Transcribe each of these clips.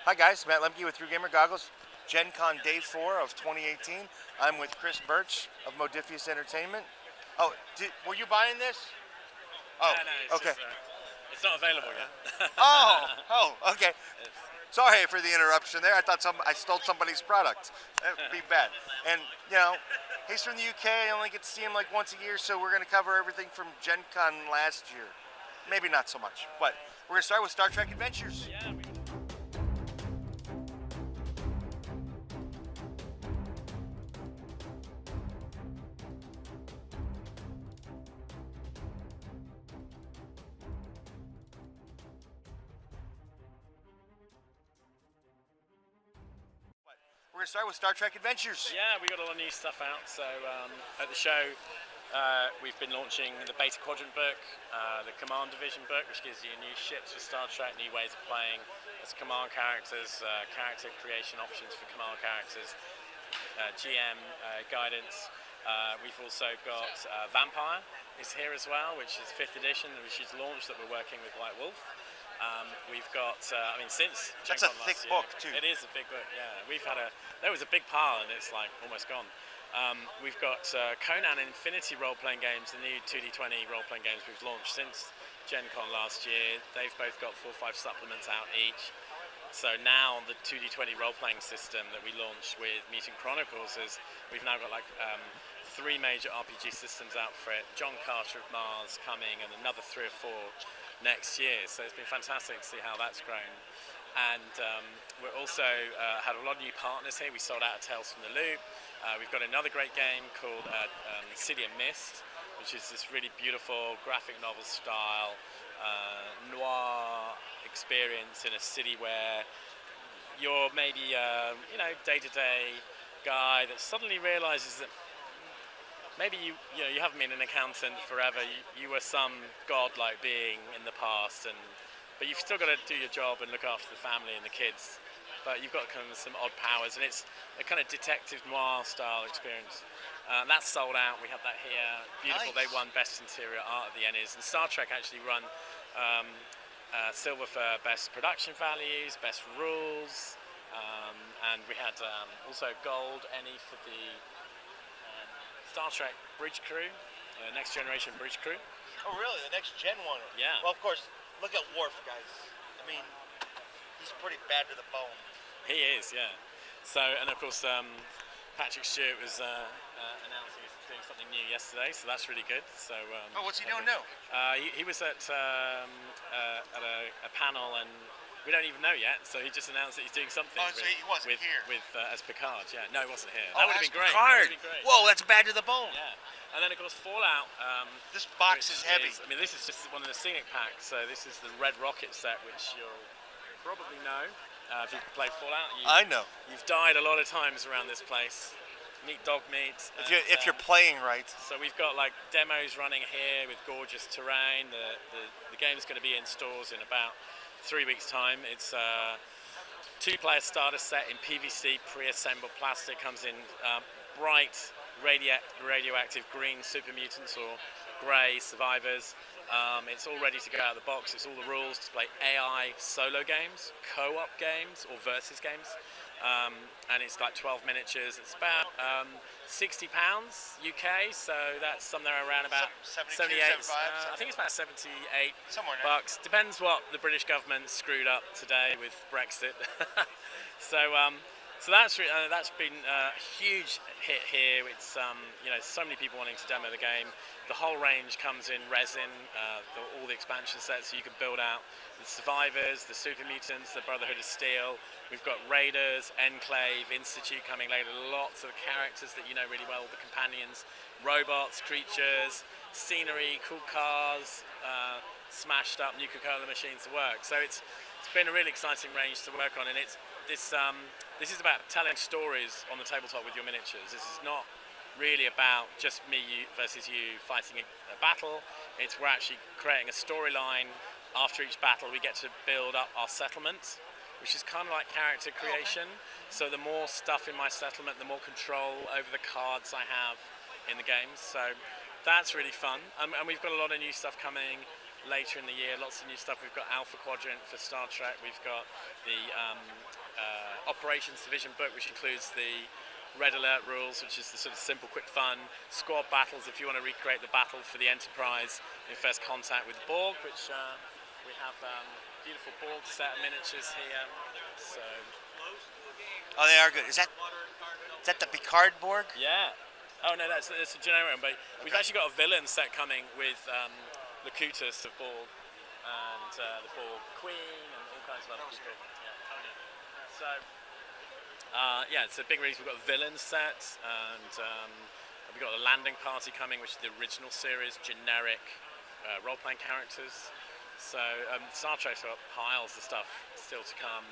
Hi guys, Matt Lemke with True Gamer Goggles. Gen Con Day 4 of 2018. I'm with Chris Birch of Modiphius Entertainment. Oh, were you buying this? Oh, no, it's okay. just, it's not available yet. Okay. Sorry for the interruption there. I thought I stole somebody's product. That would be bad. And, he's from the UK. I only get to see him like once a year, so we're going to cover everything from Gen Con last year. Maybe not so much, but we're going to start with Star Trek Adventures. Yeah, We're going to start with Star Trek Adventures. Yeah, we got a lot of new stuff out. So at the show, we've been launching the Beta Quadrant book, the Command Division book, which gives you new ships for Star Trek, new ways of playing as command characters, character creation options for command characters, GM guidance. We've also got Vampire is here as well, which is 5th edition, which is launched that we're working with White Wolf. We've got, since that's a thick book too. It is a big book, yeah. There was a big pile and it's like almost gone. We've got Conan and Infinity role-playing games, the new 2D20 role-playing games we've launched since Gen Con last year. They've both got 4 or 5 supplements out each. So now the 2D20 role-playing system that we launched with Mutant Chronicles we've now got 3 major RPG systems out for it. John Carter of Mars coming and another 3 or 4 next year, so it's been fantastic to see how that's grown. And we're also had a lot of new partners here. We sold out Tales from the Loop. We've got another great game called City of Mist, which is this really beautiful graphic novel style noir experience in a city where you're maybe day-to-day guy that suddenly realizes that maybe you haven't been an accountant forever. You were some godlike being in the past, but you've still got to do your job and look after the family and the kids. But you've got kind of some odd powers, and it's a kind of detective noir style experience. That's sold out. We have that here. Beautiful. Nice. They won Best Interior Art at the Ennies, and Star Trek actually won silver for Best Production Values, Best Rules, and we had also gold Ennie for the Star Trek Bridge Crew, Next Generation Bridge Crew. Oh, really? The next gen one? Yeah. Well, of course, look at Worf, guys. I mean, he's pretty bad to the bone. He is, yeah. So, and of course, Patrick Stewart was announcing he's doing something new yesterday, so that's really good. So. What's he doing new? He was at a panel and. We don't even know yet, so he just announced that he's doing something. So he wasn't here as Picard. Yeah, no, he wasn't here. That would have been great. Picard. Whoa, that's bad to the bone. Yeah, and then of course Fallout. This box is heavy. This is just one of the scenic packs. So this is the Red Rocket set, which you'll probably know if you've played Fallout. I know. You've died a lot of times around this place. Meat dog meat. If you're playing right. So we've got demos running here with gorgeous terrain. The game's going to be in stores in about 3 weeks time. It's a 2-player starter set in PVC pre-assembled plastic. Comes in bright radioactive green super mutants or grey survivors. It's all ready to go out of the box. It's all the rules to play AI solo games, co-op games or versus games. And it's 12 miniatures. It's about £60 UK, so that's somewhere around about 78. I think it's about 78 bucks. Depends what the British government screwed up today with Brexit. So that's been a huge hit here. It's so many people wanting to demo the game. The whole range comes in resin, all the expansion sets, so you can build out the Survivors, the Super Mutants, the Brotherhood of Steel. We've got Raiders, Enclave, Institute coming later. Lots of characters that you know really well, the companions, robots, creatures, scenery, cool cars, smashed up nuclear cola machines to work. So it's been a really exciting range to work on, and this is about telling stories on the tabletop with your miniatures. This is not really about just me versus you fighting a battle. We're actually creating a storyline. After each battle, we get to build up our settlement, which is kind of like character creation. So the more stuff in my settlement, the more control over the cards I have in the game. So that's really fun. And we've got a lot of new stuff coming. later in the year. Lots of new stuff. We've got Alpha Quadrant for Star Trek. We've got the Operations Division book, which includes the Red Alert rules, which is the sort of simple, quick, fun squad battles. If you want to recreate the battle for the Enterprise in First Contact with Borg, which we have beautiful Borg set of miniatures here. So. Oh, they are good. Is that the Picard Borg? Yeah. Oh no, that's a generic one. But we've actually got a villain set coming with Locutus of Borg and the Borg Queen and all kinds of other people. Yeah. So. Yeah, it's a big release. We've got a villain set, and we've got the Landing Party coming, which is the original series, generic role-playing characters. So Star Trek's got piles of stuff still to come,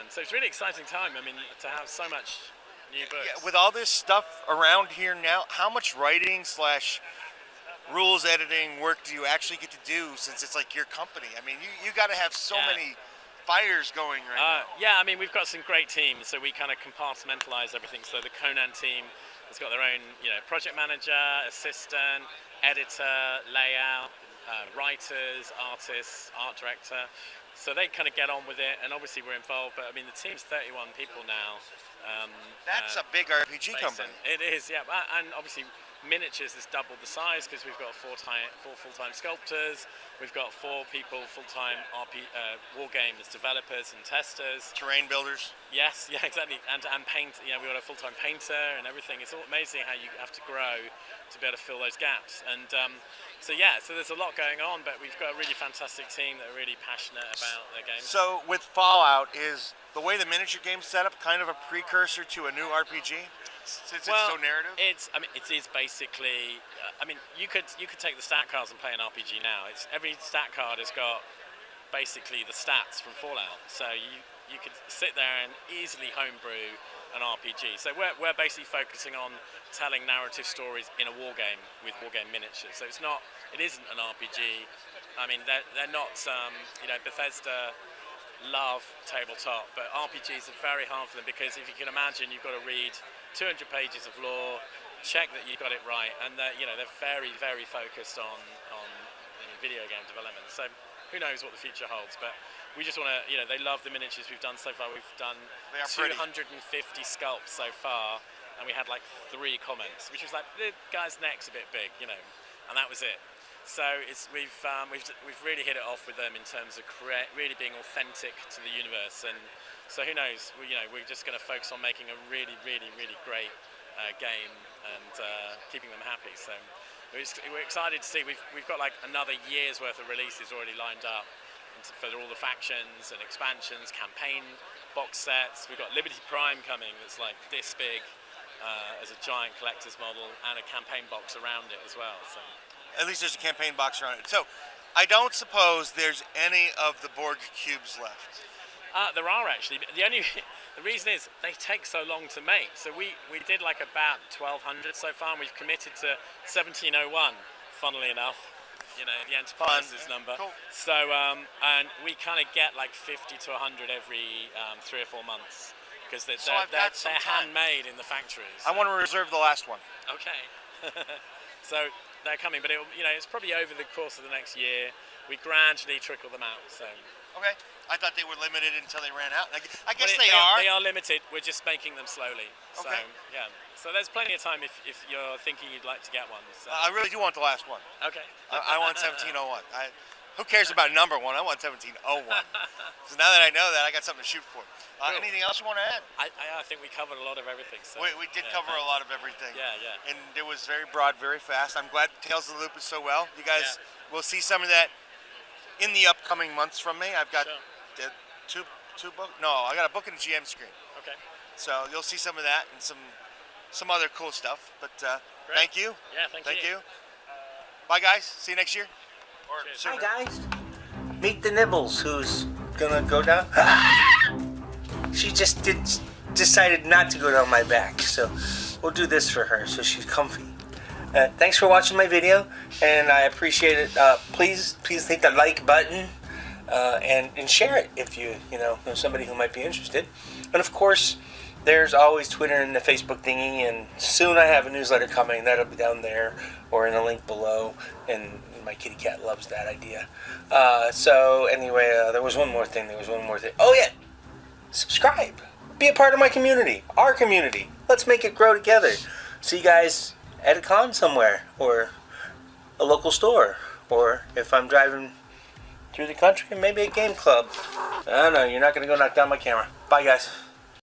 and so it's a really exciting time. I mean, to have so much new books. Yeah, with all this stuff around here now, how much writing / rules editing work do you actually get to do, since it's like your company? I mean, you got to have so many fires going right now. Yeah, I mean, we've got some great teams, so we kind of compartmentalize everything. So the Conan team has got their own, project manager, assistant, editor, layout, writers, artists, art director. So they kind of get on with it, and obviously we're involved. But I mean, the team's 31 people now. That's a big RPG company. It is, yeah, and obviously miniatures has doubled the size because we've got four full-time sculptors. We've got 4 people full-time war games developers and testers. Terrain builders. Yes, yeah, exactly. And paint. We've got a full-time painter and everything. It's all amazing how you have to grow to be able to fill those gaps. And so there's a lot going on, but we've got a really fantastic team that are really passionate about their games. So with Fallout, is the way the miniature game's set up kind of a precursor to a new RPG? Since it's so narrative? It is basically. You could take the stat cards and play an RPG now. Every stat card has got basically the stats from Fallout, so you could sit there and easily homebrew an RPG. So we're basically focusing on telling narrative stories in a war game with war game miniatures. So it isn't an RPG. I mean, they're not. Bethesda love tabletop, but RPGs are very hard for them because if you can imagine, you've got to read 200 pages of lore, check that you got it right, and they're very, very focused on video game development. So who knows what the future holds, but we just want to, they love the miniatures we've done so far. We've done 250 sculpts so far, and we had like 3 comments, which was like, the guy's neck's a bit big, and that was it. So we've really hit it off with them in terms of really being authentic to the universe, and so who knows? We're just going to focus on making a really, really, really great game and keeping them happy. So we're excited to see. We've got like another year's worth of releases already lined up for all the factions and expansions, campaign box sets. We've got Liberty Prime coming that's like this big as a giant collector's model, and a campaign box around it as well. So. At least there's a campaign box around it. So I don't suppose there's any of the Borg cubes left. There are actually. The reason is they take so long to make. So we did like about 1,200 so far, and we've committed to 1,701. Funnily enough, the Enterprise's number. Cool. So and we kind of get like 50 to 100 every 3 or 4 months because they're handmade in the factories. I want to reserve the last one. Okay. So they're coming, but it's probably over the course of the next year. We gradually trickle them out. So. Okay. I thought they were limited until they ran out. I guess they are. They are limited. We're just making them slowly. So, okay. Yeah. So there's plenty of time if you're thinking you'd like to get one. So. I really do want the last one. Okay. I want 1701. Who cares about number 1? I want 1701. So now that I know that, I got something to shoot for. Cool. Anything else you want to add? I think we covered a lot of everything. So. We did cover a lot of everything. Yeah. And it was very broad, very fast. I'm glad Tales of the Loop is so well. You guys will see some of that in the upcoming months from me. I've got two books. No, I got a book and a GM screen. Okay. So you'll see some of that and some other cool stuff. But thank you. Yeah, thank you. Bye, guys. See you next year. Hi, guys. Meet the Nibbles, who's gonna go down. She just decided not to go down my back, so we'll do this for her so she's comfy. Thanks for watching my video, and I appreciate it. Please hit the like button and share it if you know somebody who might be interested. And of course, there's always Twitter and the Facebook thingy, and soon I have a newsletter coming. That'll be down there or in a link below. And and my kitty cat loves that idea. So anyway, there was one more thing. Oh yeah, subscribe. Be a part of my community, our community. Let's make it grow together. See you guys at a con somewhere, or a local store, or if I'm driving through the country, maybe a game club. I don't know, you're not going to go knock down my camera. Bye, guys.